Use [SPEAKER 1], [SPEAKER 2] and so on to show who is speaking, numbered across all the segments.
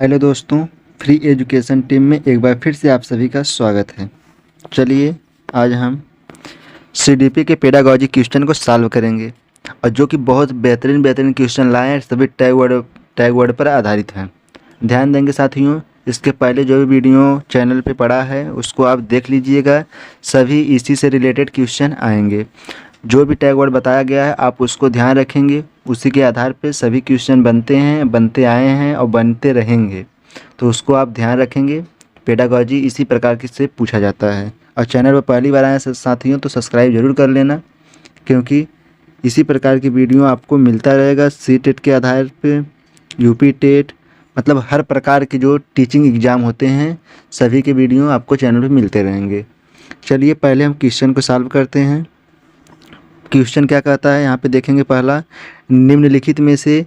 [SPEAKER 1] Hello दोस्तों, free education team में एक बार फिर से आप सभी का स्वागत है। चलिए आज हम सीडीपी के पेडागॉजी क्वेश्चन को सॉल्व करेंगे और जो कि बहुत बेहतरीन क्वेश्चन लाए हैं, सभी टैग वर्ड पर आधारित हैं। ध्यान देंगे साथियों, इसके पहले जो भी वीडियो चैनल पे पड़ा है उसको आप देख लीजिएगा, सभी इसी से रिलेटेड क्वेश्चन आएंगे। जो भी टैग वर्ड बताया गया है आप उसको ध्यान रखेंगे, उसी के आधार पे सभी क्वेश्चन बनते आए हैं और बनते रहेंगे, तो उसको आप ध्यान रखेंगे। पेडागॉजी इसी प्रकार की से पूछा जाता है। और चैनल पर पहली बार आए साथियों तो सब्सक्राइब जरूर कर लेना, क्योंकि इसी प्रकार की वीडियो आपको मिलता रहेगा। सी टेट के आधार पे, यूपी टेट, मतलब हर प्रकार के जो टीचिंग एग्ज़ाम होते हैं सभी के वीडियो आपको चैनल पे मिलते रहेंगे। चलिए पहले हम क्वेश्चन को सॉल्व करते हैं। क्वेश्चन क्या कहता है यहाँ पे देखेंगे। पहला, निम्नलिखित में से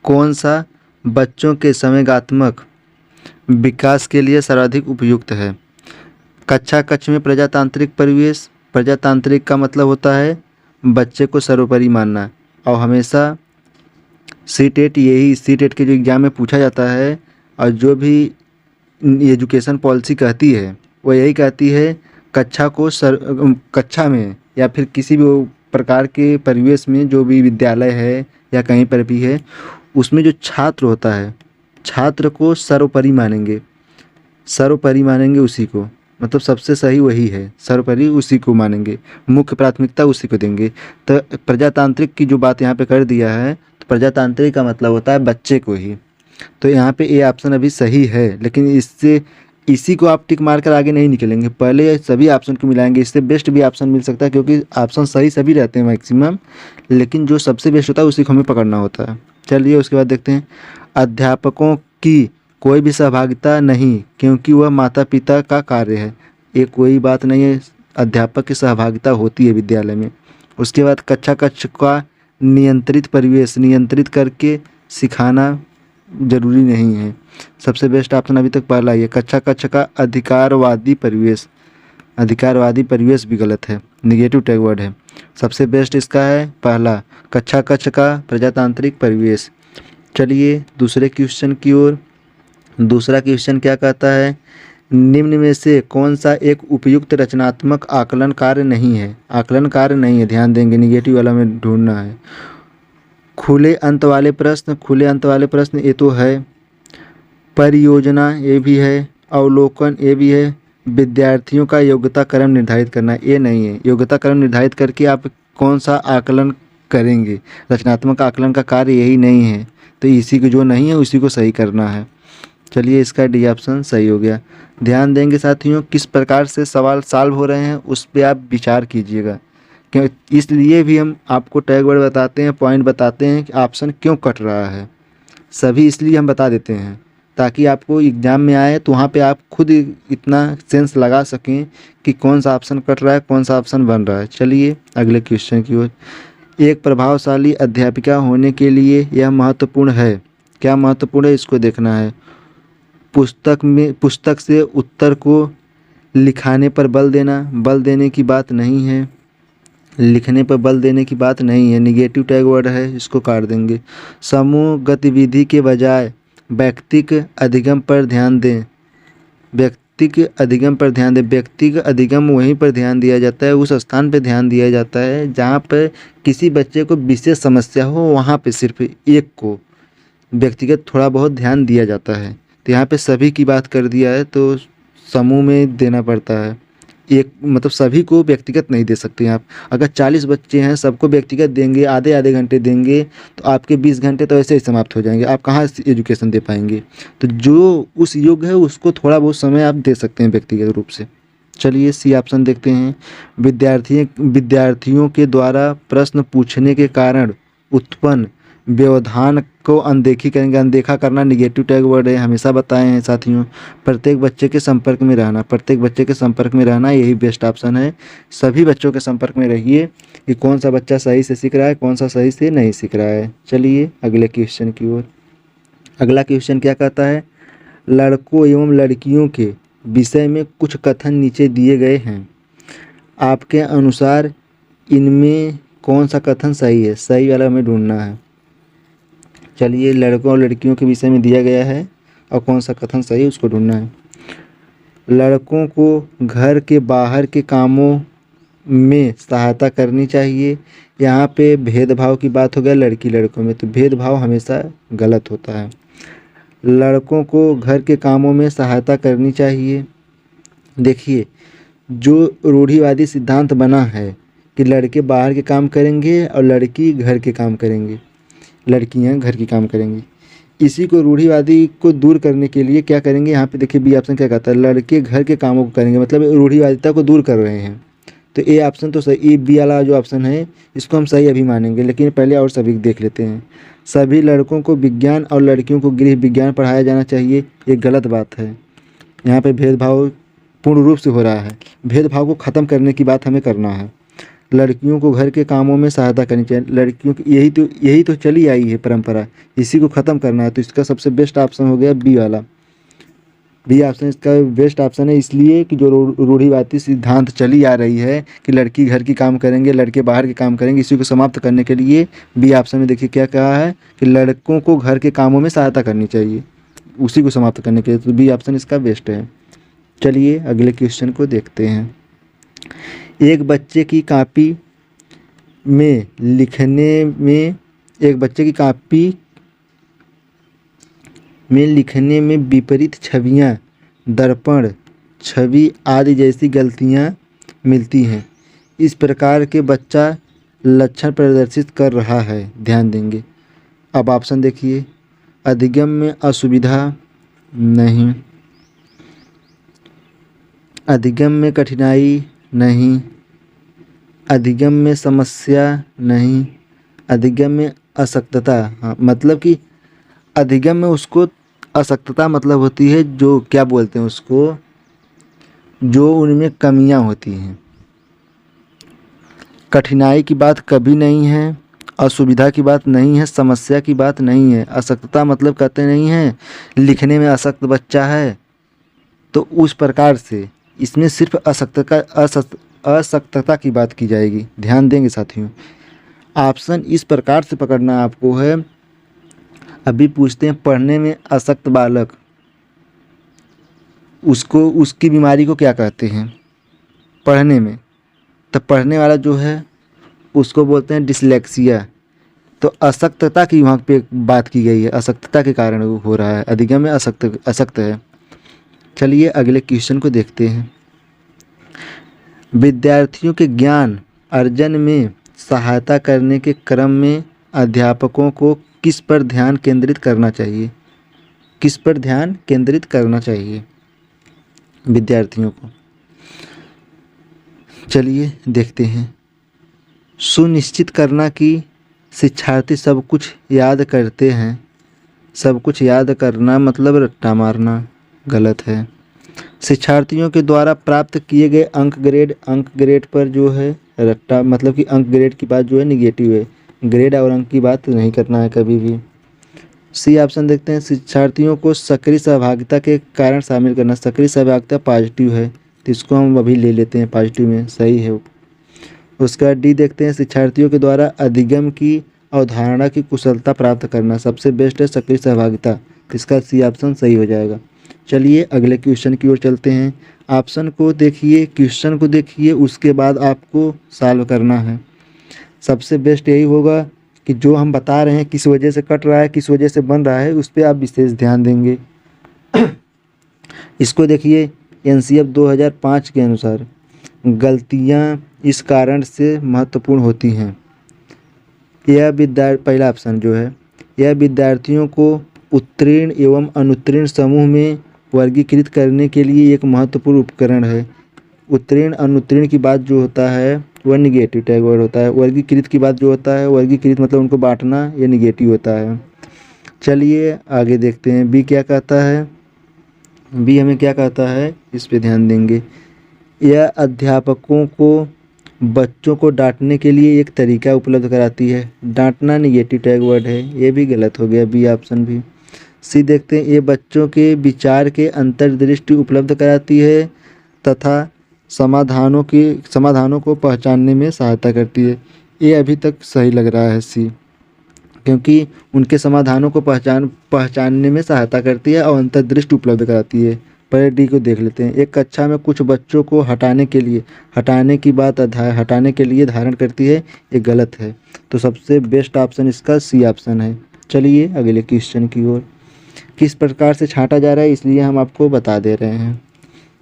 [SPEAKER 1] कौन सा बच्चों के संवेगात्मक विकास के लिए सर्वाधिक उपयुक्त है। कक्षा कक्ष में प्रजातांत्रिक परिवेश। प्रजातांत्रिक का मतलब होता है बच्चे को सर्वोपरि मानना, और हमेशा सी टेट के जो एग्ज़ाम में पूछा जाता है, और जो भी एजुकेशन पॉलिसी कहती है वो यही कहती है कक्षा में या फिर किसी भी प्रकार के परिवेश में, जो भी विद्यालय है या कहीं पर भी है, उसमें जो छात्र होता है छात्र को सर्वोपरि मानेंगे उसी को, मतलब सबसे सही वही है, सर्वोपरि उसी को मानेंगे, मुख्य प्राथमिकता उसी को देंगे। तो प्रजातांत्रिक की जो बात यहाँ पे कर दिया है, तो प्रजातांत्रिक का मतलब होता है बच्चे को ही। तो यहाँ पे ए ऑप्शन अभी सही है, लेकिन इसी को आप टिक मार कर आगे नहीं निकलेंगे, पहले सभी ऑप्शन को मिलाएंगे। इससे बेस्ट भी ऑप्शन मिल सकता है, क्योंकि ऑप्शन सही सभी रहते हैं मैक्सिमम, लेकिन जो सबसे बेस्ट होता है उसी को हमें पकड़ना होता है। चलिए उसके बाद देखते हैं। अध्यापकों की कोई भी सहभागिता नहीं, क्योंकि वह माता पिता का कार्य है। ये कोई बात नहीं है, अध्यापक की सहभागिता होती है विद्यालय में। उसके बाद कक्षा कक्ष का नियंत्रित परिवेश, नियंत्रित करके सिखाना जरूरी नहीं है। सबसे बेस्ट ऑप्शन अभी तक पहला ही है, कक्षा कक्ष का अधिकारवादी परिवेश। अधिकारवादी परिवेश भी गलत है, निगेटिव टैग वर्ड है। सबसे बेस्ट इसका है पहला, कक्षा कक्ष का प्रजातांत्रिक परिवेश। चलिए दूसरे क्वेश्चन की ओर। दूसरा क्वेश्चन क्या कहता है, निम्न में से कौन सा एक उपयुक्त रचनात्मक आकलन कार्य नहीं है। आकलन कार्य नहीं है, ध्यान देंगे, निगेटिव वाला में ढूंढना है। खुले अंत वाले प्रश्न ये तो है। परियोजना ये भी है। अवलोकन ये भी है। विद्यार्थियों का योग्यता क्रम निर्धारित करना ये नहीं है। योग्यता क्रम निर्धारित करके आप कौन सा आकलन करेंगे, रचनात्मक आकलन का कार्य यही नहीं है, तो इसी को जो नहीं है उसी को सही करना है। चलिए इसका डी ऑप्शन सही हो गया। ध्यान देंगे साथियों, किस प्रकार से सवाल सॉल्व हो रहे हैं उस पर आप विचार कीजिएगा, क्यों इसलिए भी हम आपको टैग वर्ड बताते हैं, पॉइंट बताते हैं कि ऑप्शन क्यों कट रहा है। सभी इसलिए हम बता देते हैं ताकि आपको एग्ज़ाम में आए तो वहाँ पे आप खुद इतना सेंस लगा सकें कि कौन सा ऑप्शन कट रहा है, कौन सा ऑप्शन बन रहा है। चलिए अगले क्वेश्चन की ओर। एक प्रभावशाली अध्यापिका होने के लिए यह महत्वपूर्ण है। क्या महत्वपूर्ण है इसको देखना है। पुस्तक से उत्तर को लिखाने पर बल देने की बात नहीं है। लिखने पर बल देने की बात नहीं है, निगेटिव टैग वर्ड है, इसको काट देंगे। समूह गतिविधि के बजाय व्यक्तिक अधिगम पर ध्यान दें। व्यक्तिक अधिगम वहीं पर ध्यान दिया जाता है, उस स्थान पर ध्यान दिया जाता है जहाँ पर किसी बच्चे को विशेष समस्या हो, वहाँ पे सिर्फ एक को व्यक्तिगत थोड़ा बहुत ध्यान दिया जाता है। तो यहाँ पे सभी की बात कर दिया है, तो समूह में देना पड़ता है। एक मतलब सभी को व्यक्तिगत नहीं दे सकते आप। अगर 40 बच्चे हैं सबको व्यक्तिगत देंगे, आधे आधे घंटे देंगे, तो आपके 20 घंटे तो ऐसे ही समाप्त हो जाएंगे, आप कहाँ एजुकेशन दे पाएंगे। तो जो उस योग्य है उसको थोड़ा बहुत समय आप दे सकते हैं व्यक्तिगत रूप से। चलिए सी ऑप्शन देखते हैं। विद्यार्थियों के द्वारा प्रश्न पूछने के कारण उत्पन्न व्यवधान को अनदेखा करना, निगेटिव टैग वर्ड है, हमेशा बताए हैं साथियों। प्रत्येक बच्चे के संपर्क में रहना यही बेस्ट ऑप्शन है। सभी बच्चों के संपर्क में रहिए कि कौन सा बच्चा सही से सीख रहा है, कौन सा सही से नहीं सीख रहा है। चलिए अगले क्वेश्चन की ओर। अगला क्वेश्चन क्या कहता है, लड़कों एवं लड़कियों के विषय में कुछ कथन नीचे दिए गए हैं। आपके अनुसार इनमें कौन सा कथन सही है, सही वाला हमें ढूंढना है। चलिए लड़कों और लड़कियों के विषय में दिया गया है, और कौन सा कथन सही है उसको ढूंढना है। लड़कों को घर के बाहर के कामों में सहायता करनी चाहिए। यहाँ पे भेदभाव की बात हो गया लड़की लड़कों में, तो भेदभाव हमेशा गलत होता है। लड़कों को घर के कामों में सहायता करनी चाहिए। देखिए, जो रूढ़िवादी सिद्धांत बना है कि लड़के बाहर के काम करेंगे और लड़की घर के काम करेंगे, लड़कियां घर के काम करेंगी, इसी को रूढ़िवादी को दूर करने के लिए क्या करेंगे, यहाँ पे देखिए बी ऑप्शन क्या कहता है, लड़के घर के कामों को करेंगे, मतलब रूढ़िवादिता को दूर कर रहे हैं। तो ए ऑप्शन तो सही, बी वाला जो ऑप्शन है इसको हम सही अभी मानेंगे, लेकिन पहले और सभी देख लेते हैं। सभी लड़कों को विज्ञान और लड़कियों को गृह विज्ञान पढ़ाया जाना चाहिए, ये गलत बात है। यहाँ पे भेदभाव पूर्ण रूप से हो रहा है। भेदभाव को ख़त्म करने की बात हमें करना है। लड़कियों को घर के कामों में सहायता करनी चाहिए, लड़कियों की यही तो चली आई है परंपरा, इसी को ख़त्म करना है। तो इसका सबसे बेस्ट ऑप्शन हो गया बी वाला। बी ऑप्शन इसका बेस्ट ऑप्शन है, इसलिए कि जो रूढ़िवादी सिद्धांत चली आ रही है कि लड़की घर की काम करेंगे लड़के बाहर के काम करेंगे, इसी को समाप्त करने के लिए बी ऑप्शन में देखिए क्या कहा है कि लड़कों को घर के कामों में सहायता करनी चाहिए, उसी को समाप्त करने के लिए। तो बी ऑप्शन इसका बेस्ट है। चलिए अगले क्वेश्चन को देखते हैं। एक बच्चे की कॉपी में लिखने में विपरीत छवियां, दर्पण छवि आदि जैसी गलतियां मिलती हैं। इस प्रकार के बच्चा लक्षण प्रदर्शित कर रहा है, ध्यान देंगे। अब ऑप्शन देखिए, अधिगम में असुविधा नहीं, अधिगम में कठिनाई नहीं, अधिगम में समस्या नहीं, अधिगम में अशक्तता। हाँ, मतलब कि अधिगम में उसको अशक्तता मतलब होती है जो क्या बोलते हैं उसको, जो उनमें कमियां होती हैं। कठिनाई की बात कभी नहीं है, असुविधा की बात नहीं है, समस्या की बात नहीं है। अशक्तता मतलब कहते नहीं हैं लिखने में अशक्त बच्चा है, तो उस प्रकार से इसमें सिर्फ अशक्तता की बात की जाएगी, ध्यान देंगे साथियों। ऑप्शन इस प्रकार से पकड़ना आपको है। अभी पूछते हैं पढ़ने में अशक्त बालक, उसको उसकी बीमारी को क्या कहते हैं पढ़ने में, तो पढ़ने वाला जो है उसको बोलते हैं डिसलेक्सिया। तो अशक्तता की वहाँ पे बात की गई है, अशक्तता के कारण वो हो रहा है, अधिगम में अशक्त है। चलिए अगले क्वेश्चन को देखते हैं। विद्यार्थियों के ज्ञान अर्जन में सहायता करने के क्रम में अध्यापकों को किस पर ध्यान केंद्रित करना चाहिए, किस पर ध्यान केंद्रित करना चाहिए विद्यार्थियों को। चलिए देखते हैं। सुनिश्चित करना कि शिक्षार्थी सब कुछ याद करते हैं, सब कुछ याद करना मतलब रट्टा मारना, गलत है। शिक्षार्थियों के द्वारा प्राप्त किए गए अंक ग्रेड पर जो है रट्टा, मतलब कि अंक ग्रेड की बात जो है निगेटिव है, ग्रेड और अंक की बात नहीं करना है कभी भी। सी ऑप्शन देखते हैं। शिक्षार्थियों को सक्रिय सहभागिता के कारण शामिल करना, सक्रिय सहभागिता पॉजिटिव है, तो इसको हम अभी ले लेते हैं पॉजिटिव में, सही है। उसका डी देखते हैं। शिक्षार्थियों के द्वारा अधिगम की अवधारणा की कुशलता प्राप्त करना, सबसे बेस्ट है सक्रिय सहभागिता, तो इसका सी ऑप्शन सही हो जाएगा। चलिए अगले क्वेश्चन की ओर चलते हैं। ऑप्शन को देखिए, क्वेश्चन को देखिए, उसके बाद आपको सॉल्व करना है। सबसे बेस्ट यही होगा कि जो हम बता रहे हैं किस वजह से कट रहा है, किस वजह से बन रहा है, उस पर आप विशेष ध्यान देंगे। इसको देखिए, एनसीएफ 2005 के अनुसार गलतियां इस कारण से महत्वपूर्ण होती हैं। पहला ऑप्शन जो है, यह विद्यार्थियों को उत्तीर्ण एवं अनुत्तीर्ण समूह में वर्गीकृत करने के लिए एक महत्वपूर्ण उपकरण है। उत्तीर्ण अनुत्तीर्ण की बात जो होता है वह निगेटिव टैग वर्ड होता है, वर्गीकृत की बात जो होता है, वर्गीकृत मतलब उनको बांटना, ये निगेटिव होता है। चलिए आगे देखते हैं बी क्या कहता है। बी हमें क्या कहता है इस पे ध्यान देंगे। यह अध्यापकों को बच्चों को डांटने के लिए एक तरीका उपलब्ध कराती है। डांटना निगेटिव टैग वर्ड है, ये भी गलत हो गया, बी ऑप्शन भी। सी देखते हैं। ये बच्चों के विचार के अंतर्दृष्टि उपलब्ध कराती है तथा समाधानों को पहचानने में सहायता करती है। ये अभी तक सही लग रहा है सी। क्योंकि उनके समाधानों को पहचानने में सहायता करती है और अंतर्दृष्टि उपलब्ध कराती है। पहले डी को देख लेते हैं। एक कक्षा में कुछ बच्चों को हटाने की बात हटाने के लिए धारण करती है, ये गलत है। तो सबसे बेस्ट ऑप्शन इसका सी ऑप्शन है। चलिए अगले क्वेश्चन की ओर। किस प्रकार से छांटा जा रहा है इसलिए हम आपको बता दे रहे हैं।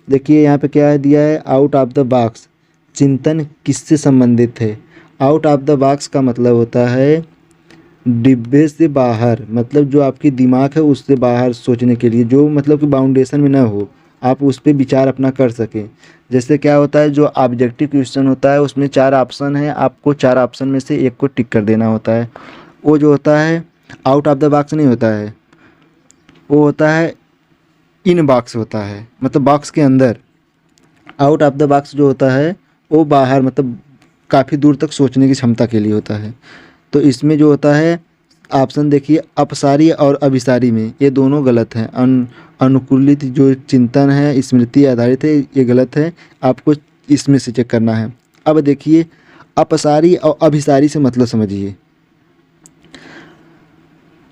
[SPEAKER 1] देखिए यहाँ पे क्या है दिया है, आउट ऑफ द बॉक्स चिंतन किससे संबंधित है। आउट ऑफ द बॉक्स का मतलब होता है डिब्बे से बाहर, मतलब जो आपकी दिमाग है उससे बाहर सोचने के लिए, जो मतलब कि बाउंडेशन में ना हो, आप उस पर विचार अपना कर सकें। जैसे क्या होता है, जो ऑब्जेक्टिव क्वेश्चन होता है उसमें 4 ऑप्शन है, आपको 4 ऑप्शन में से एक को टिक कर देना होता है। वो जो होता है आउट ऑफ द बॉक्स नहीं होता है, वो होता है इन बॉक्स होता है, मतलब बॉक्स के अंदर। आउट ऑफ द बॉक्स जो होता है वो बाहर, मतलब काफ़ी दूर तक सोचने की क्षमता के लिए होता है। तो इसमें जो होता है ऑप्शन देखिए, अपसारी और अभिसारी में ये दोनों गलत हैं। अनुकूलित जो चिंतन है स्मृति आधारित है, ये गलत है, आपको इसमें से चेक करना है। अब देखिए अपसारी और अभिसारी से मतलब समझिए।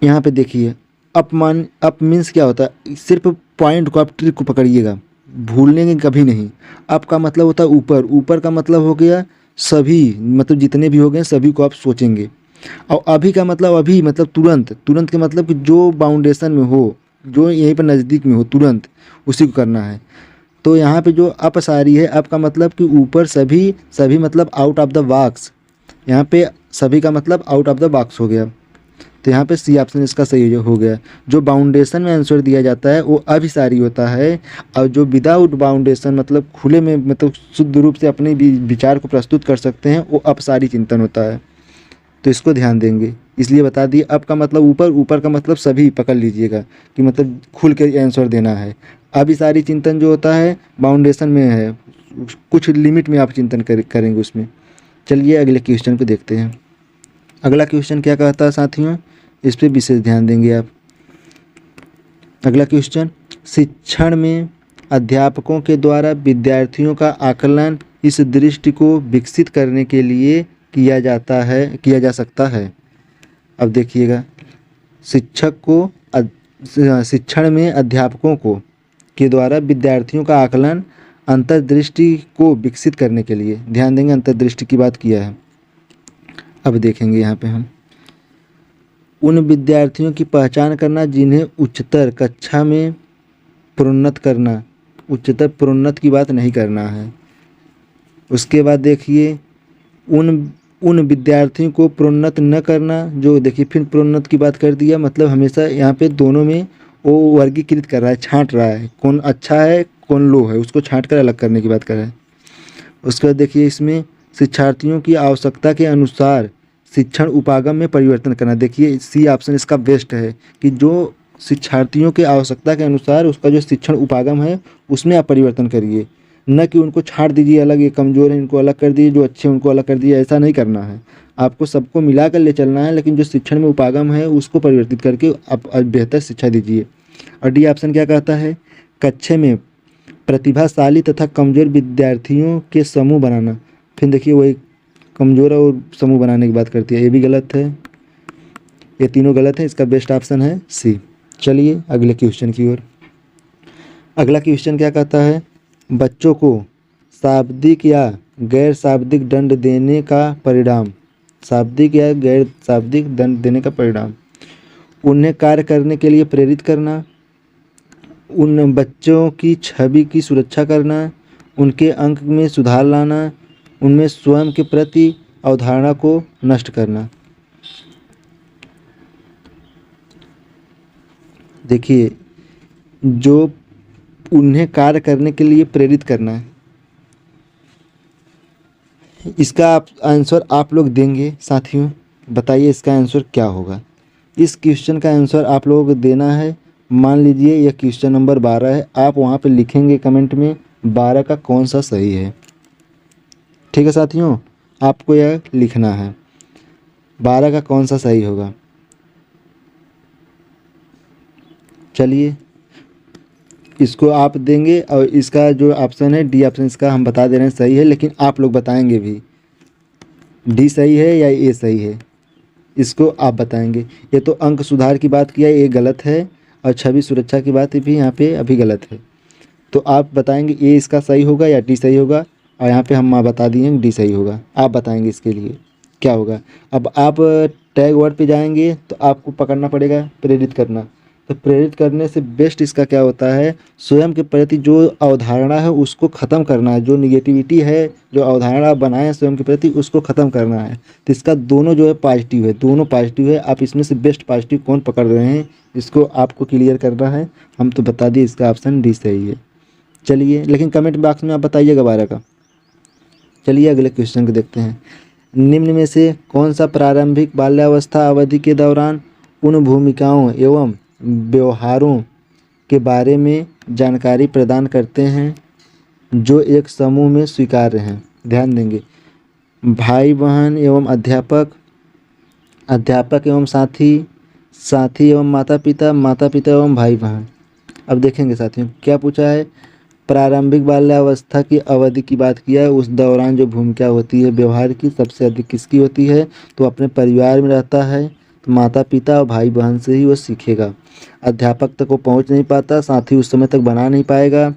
[SPEAKER 1] यहाँ पे देखिए अप मीन्स क्या होता है, सिर्फ पॉइंट को, आप ट्रिक को पकड़िएगा, भूलने कभी नहीं। अप का मतलब होता है ऊपर, ऊपर का मतलब हो गया सभी, मतलब जितने भी हो गए सभी को आप सोचेंगे। और अभी का मतलब अभी, मतलब तुरंत, तुरंत के मतलब कि जो बाउंडेशन में हो, जो यहीं पर नज़दीक में हो, तुरंत उसी को करना है। तो यहाँ पे जो अपसारी है, अप का मतलब कि ऊपर सभी, सभी मतलब आउट ऑफ द बॉक्स, यहाँ पे सभी का मतलब आउट ऑफ द बॉक्स हो गया। तो यहाँ पे सी ऑप्शन इसका सही हो गया। जो बाउंडेशन में आंसर दिया जाता है वो अभिसारी होता है, और जो विदाउट बाउंडेशन मतलब खुले में, मतलब शुद्ध रूप से अपने विचार को प्रस्तुत कर सकते हैं, वो अपसारी चिंतन होता है। तो इसको ध्यान देंगे, इसलिए बता दिए। अप का मतलब ऊपर, ऊपर का मतलब सभी, पकड़ लीजिएगा कि मतलब खुल के आंसर देना है। अभिसारी चिंतन जो होता है बाउंडेशन में है, कुछ लिमिट में आप चिंतन करेंगे उसमें। चलिए अगले क्वेश्चन को देखते हैं। अगला क्वेश्चन क्या कहता है साथियों, इस पर विशेष ध्यान देंगे आप। अगला क्वेश्चन, शिक्षण में अध्यापकों के द्वारा विद्यार्थियों का आकलन इस दृष्टि को विकसित करने के लिए किया जा सकता है। अब देखिएगा, शिक्षण में अध्यापकों को के द्वारा विद्यार्थियों का आकलन अंतर्दृष्टि को विकसित करने के लिए, ध्यान देंगे अंतर्दृष्टि की बात किया है। अब देखेंगे यहाँ पे हम, उन विद्यार्थियों की पहचान करना जिन्हें उच्चतर कक्षा में प्रोन्नत करना, उच्चतर प्रोन्नत की बात नहीं करना है। उसके बाद देखिए उन विद्यार्थियों को प्रोन्नत न करना, जो देखिए फिर प्रोन्नत की बात कर दिया, मतलब हमेशा यहाँ पे दोनों में वो वर्गीकृत कर रहा है, छांट रहा है, कौन अच्छा है कौन लो है, उसको छांट कर अलग करने की बात कर रहा है। उसके बाद देखिए इसमें शिक्षार्थियों की आवश्यकता के अनुसार शिक्षण उपागम में परिवर्तन करना। देखिए सी ऑप्शन इसका बेस्ट है कि जो शिक्षार्थियों के आवश्यकता के अनुसार उसका जो शिक्षण उपागम है उसमें आप परिवर्तन करिए, न कि उनको छाट दीजिए अलग, ये कमज़ोर है इनको अलग कर दीजिए, जो अच्छे हैं उनको अलग कर दीजिए, ऐसा नहीं करना है। आपको सबको मिला कर ले चलना है, लेकिन जो शिक्षण में उपागम है उसको परिवर्तित करके आप बेहतर शिक्षा दीजिए। और डी ऑप्शन क्या कहता है, कक्षा में प्रतिभाशाली तथा कमज़ोर विद्यार्थियों के समूह बनाना। फिर देखिए वही कमज़ोर और समूह बनाने की बात करती है, ये भी गलत है, ये तीनों गलत है, इसका बेस्ट ऑप्शन है सी। चलिए अगले क्वेश्चन की ओर। अगला क्वेश्चन क्या कहता है, बच्चों को शाब्दिक या गैर शाब्दिक दंड देने का परिणाम, शाब्दिक या गैर शाब्दिक दंड देने का परिणाम, उन्हें कार्य करने के लिए प्रेरित करना, उन बच्चों की छवि की सुरक्षा करना, उनके अंक में सुधार लाना, उनमें स्वयं के प्रति अवधारणा को नष्ट करना। देखिए जो उन्हें कार्य करने के लिए प्रेरित करना है, इसका आंसर आप लोग देंगे साथियों। बताइए इसका आंसर क्या होगा। इस क्वेश्चन का आंसर आप लोगों को देना है। मान लीजिए यह क्वेश्चन नंबर 12 है, आप वहाँ पे लिखेंगे कमेंट में 12 का कौन सा सही है। ठीक है साथियों, आपको यह लिखना है 12 का कौन सा सही होगा। चलिए इसको आप देंगे, और इसका जो ऑप्शन है डी ऑप्शन, इसका हम बता दे रहे हैं सही है, लेकिन आप लोग बताएंगे भी डी सही है या ए सही है। इसको आप बताएंगे। ये तो अंक सुधार की बात किया, ये गलत है, और छवि सुरक्षा की बात भी यहाँ पे अभी गलत है। तो आप बताएंगे ए इसका सही होगा या डी सही होगा, और यहाँ पे हम बता दिए डी सही होगा। आप बताएंगे इसके लिए क्या होगा। अब आप टैग वर्ड पे जाएंगे तो आपको पकड़ना पड़ेगा प्रेरित करना। तो प्रेरित करने से बेस्ट इसका क्या होता है, स्वयं के प्रति जो अवधारणा है उसको ख़त्म करना है, जो निगेटिविटी है, जो अवधारणा आप बनाए हैं स्वयं के प्रति उसको ख़त्म करना है। तो इसका दोनों जो है पॉजिटिव है, दोनों पॉजिटिव है। आप इसमें से बेस्ट पॉजिटिव कौन पकड़ रहे हैं इसको आपको क्लियर करना है। हम तो बता दिए इसका ऑप्शन डी सही है। चलिए, लेकिन कमेंट बॉक्स में आप बताइएगा 12 का। चलिए अगले क्वेश्चन को देखते हैं। निम्न में से कौन सा प्रारंभिक बाल्यावस्था अवधि के दौरान उन भूमिकाओं एवं व्यवहारों के बारे में जानकारी प्रदान करते हैं जो एक समूह में स्वीकार्य हैं। ध्यान देंगे, भाई बहन एवं अध्यापक, अध्यापक एवं साथी, साथी एवं माता पिता, माता पिता एवं भाई बहन। अब देखेंगे साथियों क्या पूछा है। प्रारंभिक बाल्यावस्था की अवधि की बात किया है, उस दौरान जो भूमिका होती है व्यवहार की सबसे अधिक किसकी होती है, तो अपने परिवार में रहता है, तो माता पिता और भाई बहन से ही वो सीखेगा। अध्यापक तक वो पहुंच नहीं पाता, साथी उस समय तक बना नहीं पाएगा।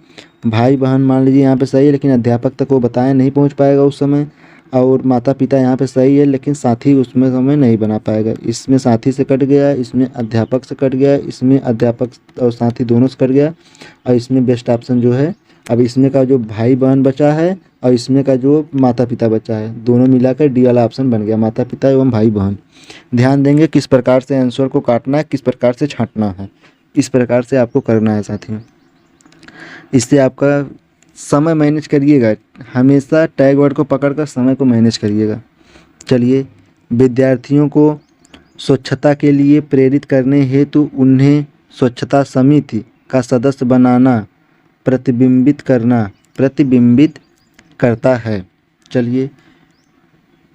[SPEAKER 1] भाई बहन मान लीजिए यहाँ पे सही है, लेकिन अध्यापक तक वो बताए नहीं पहुंच पाएगा उस समय। और माता पिता यहाँ पे सही है, लेकिन साथी उसमें समय नहीं बना पाएगा। इसमें साथी से कट गया, इसमें अध्यापक से कट गया, इसमें अध्यापक और साथी दोनों से कट गया, और इसमें बेस्ट ऑप्शन जो है, अब इसमें का जो भाई बहन बचा है और इसमें का जो माता पिता बचा है, दोनों मिलाकर डी वाला ऑप्शन बन गया, माता पिता एवं भाई बहन। ध्यान देंगे किस प्रकार से आंसर को काटना है, किस प्रकार से छांटना है, इस प्रकार से आपको करना है साथियों। इससे आपका समय मैनेज करिएगा, हमेशा टैग वर्ड को पकड़कर समय को मैनेज करिएगा। चलिए, विद्यार्थियों को स्वच्छता के लिए प्रेरित करने हेतु उन्हें स्वच्छता समिति का सदस्य बनाना प्रतिबिंबित करता है। चलिए,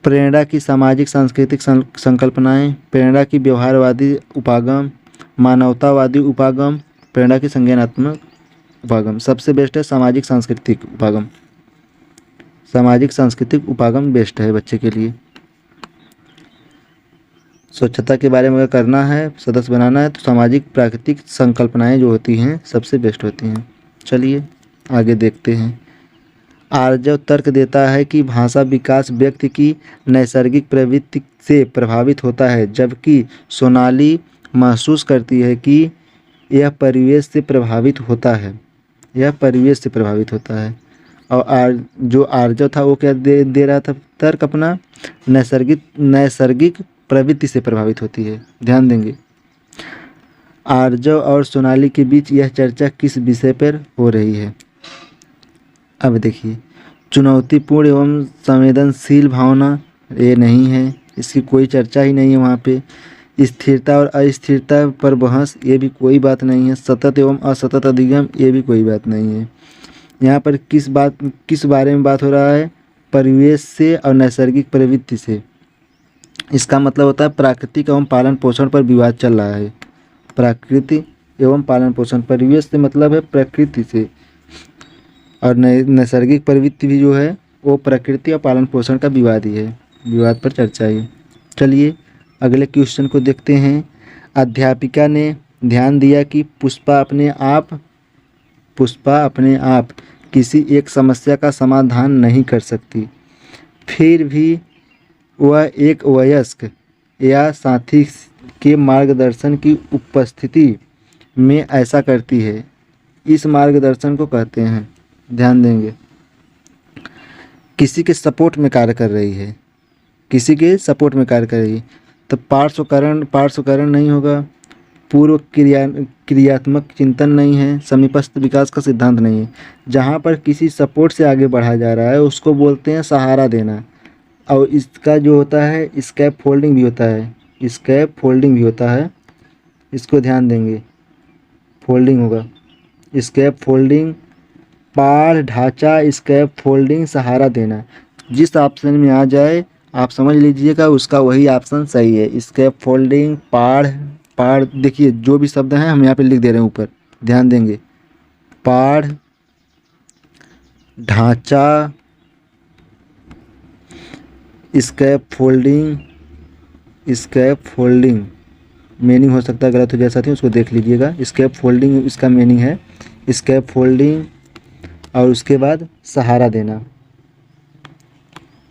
[SPEAKER 1] प्रेरणा की सामाजिक सांस्कृतिक संकल्पनाएं, प्रेरणा की व्यवहारवादी उपागम, मानवतावादी उपागम, प्रेरणा की संज्ञानात्मक उपागम। सबसे बेस्ट है सामाजिक सांस्कृतिक उपागम। सामाजिक सांस्कृतिक उपागम बेस्ट है बच्चे के लिए। स्वच्छता के बारे में अगर करना है, सदस्य बनाना है, तो सामाजिक प्राकृतिक संकल्पनाएं जो होती हैं सबसे बेस्ट होती हैं। चलिए आगे देखते हैं। आर्जव तर्क देता है कि भाषा विकास व्यक्ति की नैसर्गिक प्रवृत्ति से प्रभावित होता है, जबकि सोनाली महसूस करती है कि यह परिवेश से प्रभावित होता है, यह परिवेश से प्रभावित होता है। और जो आर्जव था वो क्या दे रहा था तर्क अपना, नैसर्गिक प्रवृत्ति से प्रभावित होती है। ध्यान देंगे, आर्जव और सोनाली के बीच यह चर्चा किस विषय पर हो रही है। अब देखिए, चुनौतीपूर्ण एवं संवेदनशील भावना, ये नहीं है, इसकी कोई चर्चा ही नहीं है वहाँ पे। स्थिरता और अस्थिरता पर बहस, ये भी कोई बात नहीं है। सतत एवं असतत अधिगम, ये भी कोई बात नहीं है। यहाँ पर किस बारे में बात हो रहा है, परिवेश से और नैसर्गिक प्रवृत्ति से। इसका मतलब होता है प्राकृतिक एवं पालन पोषण पर विवाद चल रहा है। प्राकृतिक एवं पालन पोषण, परिवेश से मतलब है प्रकृति से, और नैसर्गिक प्रवृत्ति भी जो है वो प्रकृति और पालन पोषण का विवाद ही है, विवाद पर चर्चा है। चलिए अगले क्वेश्चन को देखते हैं। अध्यापिका ने ध्यान दिया कि पुष्पा अपने आप किसी एक समस्या का समाधान नहीं कर सकती, फिर भी वह एक वयस्क या साथी के मार्गदर्शन की उपस्थिति में ऐसा करती है। इस मार्गदर्शन को कहते हैं, ध्यान देंगे, किसी के सपोर्ट में कार्य कर रही है, किसी के सपोर्ट में कार्य कर रही है। तो पार्श्वकरण नहीं होगा, पूर्व क्रियात्मक चिंतन नहीं है, समीपस्थ विकास का सिद्धांत नहीं है। जहाँ पर किसी सपोर्ट से आगे बढ़ा जा रहा है उसको बोलते हैं सहारा देना। और इसका जो होता है स्कैप फोल्डिंग भी होता है, स्कैप फोल्डिंग भी होता है, इसको ध्यान देंगे, फोल्डिंग होगा, स्कैप फोल्डिंग, पाढ़ ढांचा, स्कैप फोल्डिंग, सहारा देना। जिस ऑप्शन में आ जाए आप समझ लीजिएगा उसका वही ऑप्शन सही है। स्कैप फोल्डिंग, पाढ़ देखिए जो भी शब्द हैं हम यहाँ पे लिख दे रहे हैं ऊपर, ध्यान देंगे, पाढ़ ढांचा, स्कैप फोल्डिंग, स्कैप फोल्डिंग मीनिंग हो सकता है गलत हो जाए साथियों, उसको देख लीजिएगा। स्कैप फोल्डिंग इसका मीनिंग है स्कैप फोल्डिंग, और उसके बाद सहारा देना,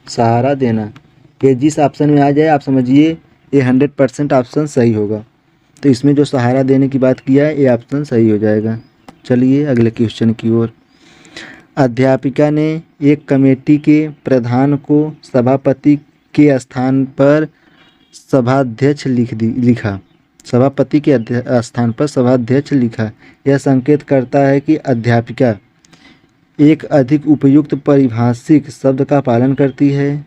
[SPEAKER 1] सहारा देना। ये जिस ऑप्शन में आ जाए आप समझिए ये 100% ऑप्शन सही होगा। तो इसमें जो सहारा देने की बात किया है ये ऑप्शन सही हो जाएगा। चलिए अगले क्वेश्चन की ओर। अध्यापिका ने एक कमेटी के प्रधान को सभापति के स्थान पर सभाध्यक्ष लिखा। सभापति के स्थान पर सभाध्यक्ष लिखा। यह संकेत करता है कि अध्यापिका एक अधिक उपयुक्त पारिभाषिक शब्द का पालन करती है।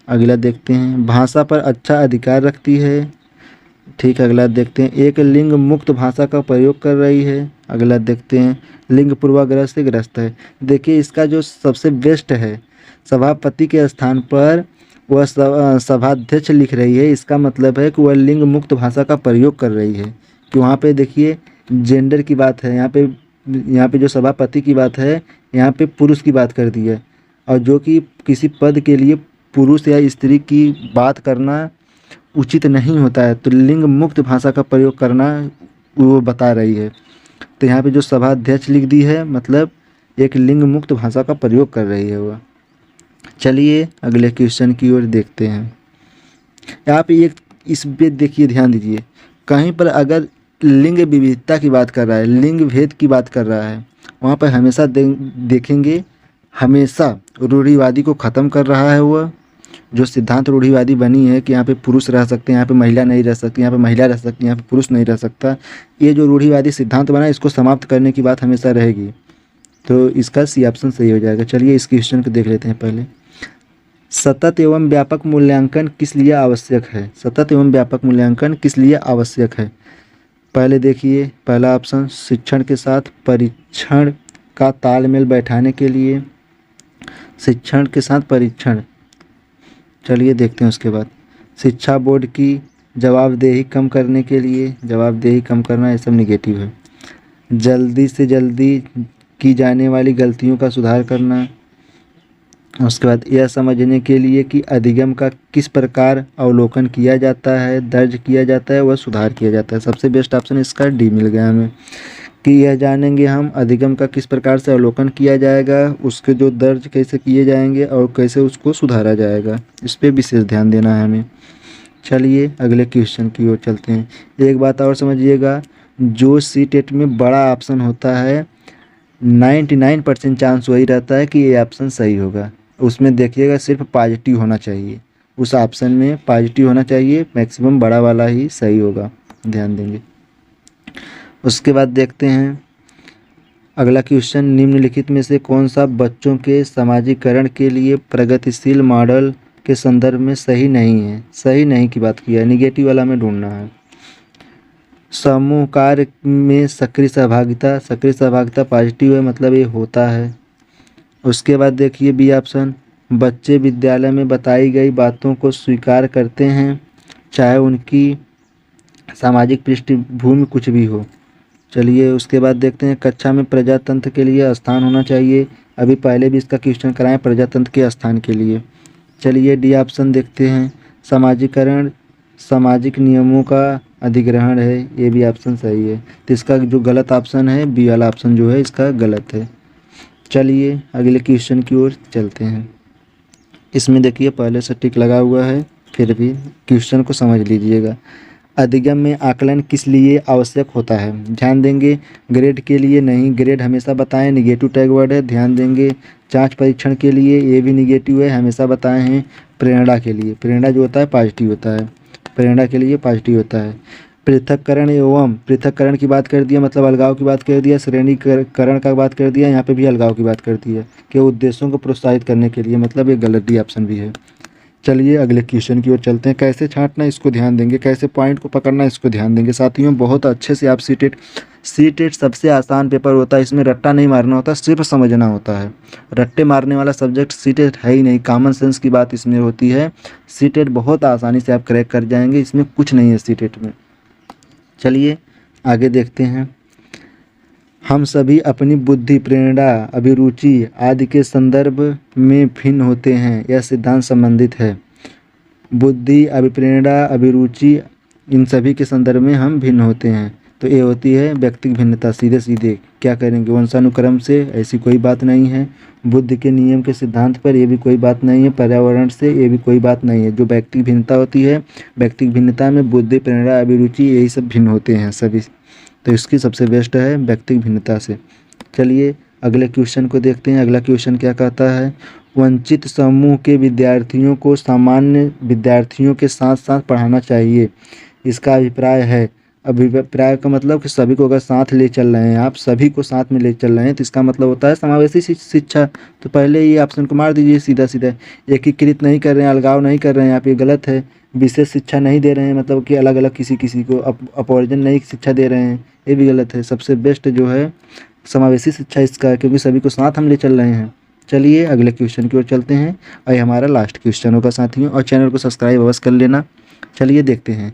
[SPEAKER 1] अगला देखते हैं। भाषा पर अच्छा अधिकार रखती है। ठीक, अगला देखते हैं। एक लिंग मुक्त भाषा का प्रयोग कर रही है। अगला देखते हैं। लिंग पूर्वाग्रह से ग्रस्त है। देखिए इसका जो सबसे बेस्ट है, सभापति के स्थान पर वह सभाध्यक्ष लिख रही है, इसका मतलब है कि वह लिंग मुक्त भाषा का प्रयोग कर रही है। कि वहाँ पे देखिए जेंडर की बात है, यहाँ पे जो सभापति की बात है यहाँ पे पुरुष की बात कर दी है, और जो कि किसी पद के लिए पुरुष या स्त्री की बात करना उचित नहीं होता है, तो लिंग मुक्त भाषा का प्रयोग करना वो बता रही है। तो यहाँ पे जो सभाध्यक्ष लिख दी है मतलब एक लिंग मुक्त भाषा का प्रयोग कर रही है वह। चलिए अगले क्वेश्चन की ओर देखते हैं। यहाँ पे एक इस पे देखिए, ध्यान दीजिए, कहीं पर अगर लिंग विविधता की बात कर रहा है, लिंग भेद की बात कर रहा है, वहाँ पर हमेशा देखेंगे हमेशा रूढ़िवादी को ख़त्म कर रहा है वह। जो सिद्धांत रूढ़िवादी बनी है कि यहाँ पे पुरुष रह सकते हैं, यहाँ पे महिला नहीं रह सकती, यहाँ पे महिला रह सकती, यहाँ पे पुरुष नहीं रह सकता, ये जो रूढ़िवादी सिद्धांत बना है इसको समाप्त करने की बात हमेशा रहेगी। तो इसका सी ऑप्शन सही हो जाएगा। चलिए इस क्वेश्चन को देख लेते हैं पहले। सतत एवं व्यापक मूल्यांकन किस लिए आवश्यक है? सतत एवं व्यापक मूल्यांकन किस लिए आवश्यक है? पहले देखिए पहला ऑप्शन, शिक्षण के साथ परीक्षण का तालमेल बैठाने के लिए। शिक्षण के साथ परीक्षण, चलिए देखते हैं उसके बाद। शिक्षा बोर्ड की जवाबदेही कम करने के लिए, जवाबदेही कम करना, ये सब निगेटिव है। जल्दी से जल्दी की जाने वाली गलतियों का सुधार करना। उसके बाद यह समझने के लिए कि अधिगम का किस प्रकार अवलोकन किया जाता है, दर्ज किया जाता है, वह सुधार किया जाता है। सबसे बेस्ट ऑप्शन इसका डी मिल गया हमें, कि यह जानेंगे हम अधिगम का किस प्रकार से अवलोकन किया जाएगा, उसके जो दर्ज कैसे किए जाएंगे और कैसे उसको सुधारा जाएगा, इस पर विशेष ध्यान देना है हमें। चलिए अगले क्वेश्चन की ओर चलते हैं। एक बात और समझिएगा, जो सी-टेट में बड़ा ऑप्शन होता है 99% चांस वही रहता है कि ये ऑप्शन सही होगा। उसमें देखिएगा सिर्फ पॉजिटिव होना चाहिए, उस ऑप्शन में पॉजिटिव होना चाहिए, मैक्सिमम बड़ा वाला ही सही होगा, ध्यान देंगे। उसके बाद देखते हैं अगला क्वेश्चन। निम्नलिखित में से कौन सा बच्चों के समाजीकरण के लिए प्रगतिशील मॉडल के संदर्भ में सही नहीं है? सही नहीं की बात की है, निगेटिव वाला में ढूंढना है। समूह कार्य में सक्रिय सहभागिता पॉजिटिव है, मतलब ये होता है। उसके बाद देखिए बी ऑप्शन, बच्चे विद्यालय में बताई गई बातों को स्वीकार करते हैं चाहे उनकी सामाजिक पृष्ठभूमि कुछ भी हो। चलिए उसके बाद देखते हैं। कक्षा में प्रजातंत्र के लिए स्थान होना चाहिए, अभी पहले भी इसका क्वेश्चन कराएं प्रजातंत्र के स्थान के लिए। चलिए डी ऑप्शन देखते हैं, समाजीकरण सामाजिक नियमों का अधिग्रहण है, ये भी ऑप्शन सही है। तो इसका जो गलत ऑप्शन है बी वाला ऑप्शन जो है इसका गलत है। चलिए अगले क्वेश्चन की ओर चलते हैं। इसमें देखिए पहले से टिक लगा हुआ है, फिर भी क्वेश्चन को समझ लीजिएगा। अधिगम में आकलन किस लिए आवश्यक होता है? ध्यान देंगे, ग्रेड के लिए नहीं, ग्रेड हमेशा बताएं, निगेटिव टैग वर्ड है, ध्यान देंगे। जांच परीक्षण के लिए, ये भी निगेटिव है, हमेशा बताए हैं। प्रेरणा के लिए, प्रेरणा जो होता है पॉजिटिव होता है, प्रेरणा के लिए पॉजिटिव होता है। पृथक्करण एवं पृथक्करण की बात कर दिया, मतलब अलगाव की बात कर दिया। श्रेणीकरण का बात कर दिया, यहाँ पे भी अलगाव की बात कर दी है कि उद्देश्यों को प्रोत्साहित करने के लिए, मतलब ये गलत डी ऑप्शन भी है। चलिए अगले क्वेश्चन की ओर चलते हैं। कैसे छांटना इसको ध्यान देंगे, कैसे पॉइंट को पकड़ना इसको ध्यान देंगे। साथियों बहुत अच्छे से आप सी-टेट सबसे आसान पेपर होता है, इसमें रट्टा नहीं मारना होता, सिर्फ समझना होता है। रट्टे मारने वाला सब्जेक्ट सी-टेट है ही नहीं, कॉमन सेंस की बात इसमें होती है। सी-टेट बहुत आसानी से आप क्रैक कर जाएंगे, इसमें कुछ नहीं है सी-टेट में। चलिए आगे देखते हैं। हम सभी अपनी बुद्धि, प्रेरणा, अभिरुचि आदि के संदर्भ में भिन्न होते हैं, यह सिद्धांत संबंधित है। बुद्धि, अभिप्रेरणा, अभिरुचि, इन सभी के संदर्भ में हम भिन्न होते हैं। तो ये होती है व्यक्तिगत भिन्नता। सीधे सीधे क्या करेंगे, वंशानुक्रम से ऐसी कोई बात नहीं है। बुद्ध के नियम के सिद्धांत पर ये भी कोई बात नहीं है। पर्यावरण से ये भी कोई बात नहीं है। जो व्यक्तिगत भिन्नता होती है, व्यक्तिगत भिन्नता में बुद्धि, प्रेरणा, अभिरुचि यही सब भिन्न होते हैं सभी। तो इसकी सबसे बेस्ट है व्यक्तिगत भिन्नता से। चलिए अगले क्वेश्चन को देखते हैं। अगला क्वेश्चन क्या कहता है, वंचित समूह के विद्यार्थियों को सामान्य विद्यार्थियों के साथ साथ पढ़ाना चाहिए, इसका अभिप्राय है। अभिप्राय का मतलब कि सभी को अगर साथ ले चल रहे हैं, आप सभी को साथ में ले चल रहे हैं, तो इसका मतलब होता है समावेशी शिक्षा। तो पहले ये ऑप्शन को मार दीजिए सीधा सीधा। एकीकृत नहीं कर रहे हैं, अलगाव नहीं कर रहे हैं आप, ये गलत है। विशेष शिक्षा नहीं दे रहे हैं, मतलब कि अलग अलग किसी किसी को अपवर्जन नहीं शिक्षा दे रहे हैं, ये भी गलत है। सबसे बेस्ट जो है समावेशी शिक्षा इसका है, क्योंकि सभी को साथ हम ले चल रहे हैं। चलिए अगले क्वेश्चन की ओर चलते हैं, और ये हमारा लास्ट क्वेश्चन होगा साथियों, और चैनल को सब्सक्राइब अवश्य कर लेना। चलिए देखते हैं,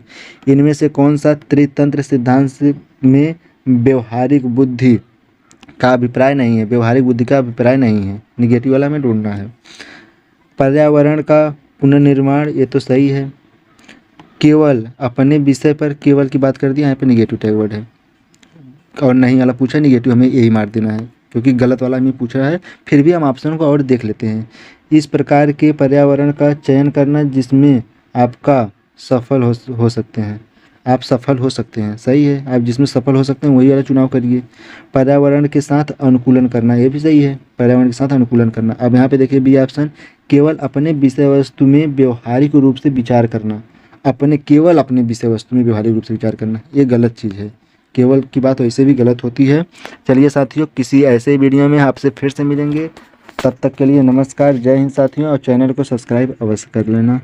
[SPEAKER 1] इनमें से कौन सा त्रितंत्र सिद्धांत में व्यवहारिक बुद्धि का अभिप्राय नहीं है। व्यवहारिक बुद्धि का अभिप्राय नहीं है, निगेटिव वाला में ढूंढना है। पर्यावरण का पुनर्निर्माण, ये तो सही है। केवल अपने विषय पर केवल की बात कर दी, यहाँ पे निगेटिव टैग वर्ड है, और नहीं वाला पूछा निगेटिव, हमें यही मार देना है क्योंकि गलत वाला हमें पूछा है। फिर भी हम ऑप्शन को और देख लेते हैं। इस प्रकार के पर्यावरण का चयन करना जिसमें आपका सफल हो सकते हैं, आप सफल हो सकते हैं, सही है। आप जिसमें सफल हो सकते हैं वही वाला चुनाव करिए। पर्यावरण के साथ अनुकूलन करना, ये भी सही है, पर्यावरण के साथ अनुकूलन करना। अब यहाँ पे देखिए बी ऑप्शन, केवल अपने विषय वस्तु में व्यवहारिक रूप से विचार करना। केवल अपने विषय वस्तु में व्यवहारिक रूप से विचार करना, ये गलत चीज़ है। केवल की बात वैसे भी गलत होती है। चलिए साथियों, किसी ऐसे वीडियो में आपसे फिर से मिलेंगे, तब तक के लिए नमस्कार, जय हिंद साथियों, और चैनल को सब्सक्राइब अवश्य कर लेना।